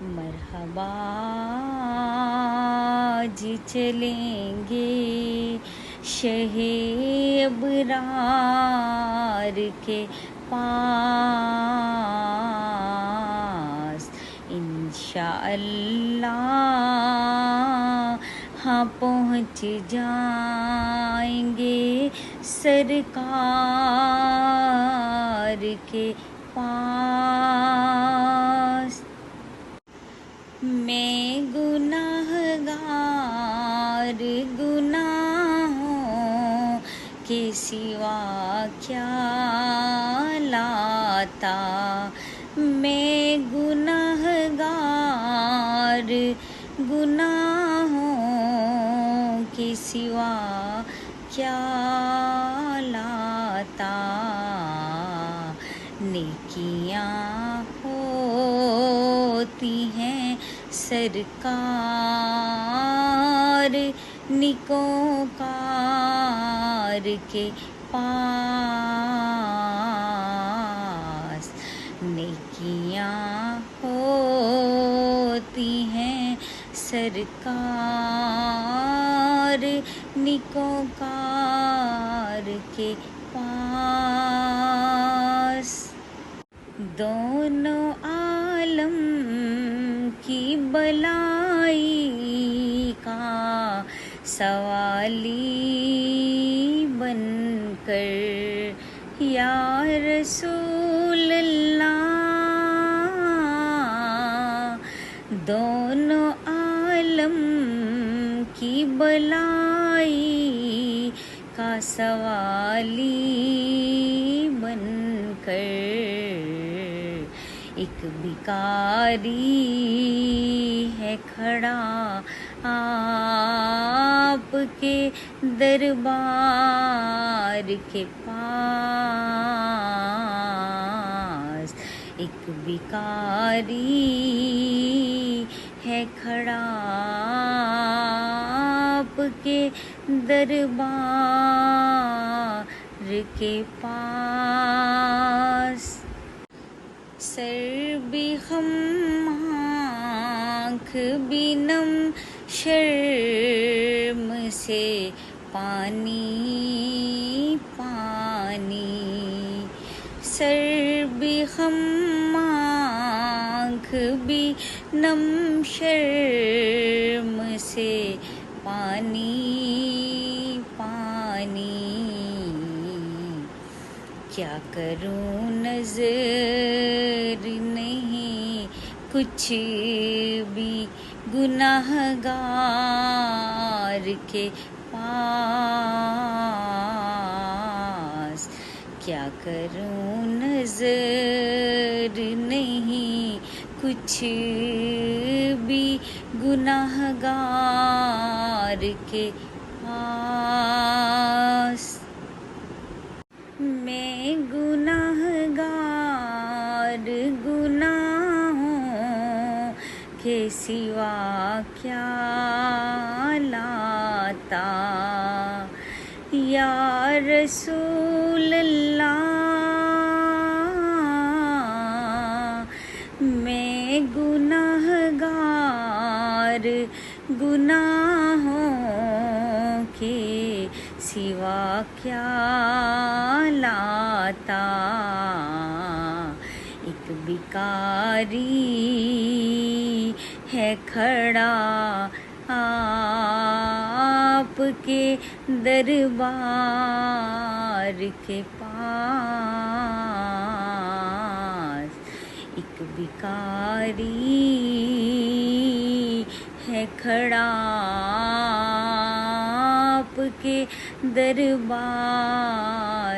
مرحبا آج چلیں گے شہ ابرار کے پاس، انشاءاللہ ہاں پہنچ جائیں گے سرکار کے پاس۔ میں گناہگار گناہوں کے سوا کیا لاتا، میں گناہگار گناہوں کے سوا کیا لاتا، نیکیاں ہوتی ہیں سرکار نیکوکار کے پاس، نیکیاں ہوتی ہیں سرکار نیکوکار کے پاس۔ دونوں عالم کی بلائی کا سوالی بن کر یا رسول اللہ، دونوں عالم کی بلائی کا سوالی بن کر ایک بھکاری ہے کھڑا آپ کے دربار کے پاس، ایک بھکاری ہے کھڑا آپ کے دربار کے پاس، سر بھی خم آنکھ بھی نم شرم سے پانی پانی، سر بھی خم آنکھ بھی نم شرم سے پانی پانی، کیا کروں نظر نہیں کچھ بھی گناہگار کے پاس، کیا کروں نظر نہیں کچھ بھی گناہگار کے پاس۔ میں گناہگار گناہوں کے سوا کیا لاتا، یا رسول اللہ، میں گناہگار گناہوں کے سوا کیا لاتا، ایک بھکاری ہے کھڑا آپ کے دربار کے پاس، ایک بھکاری ہے کھڑا آپ کے دربار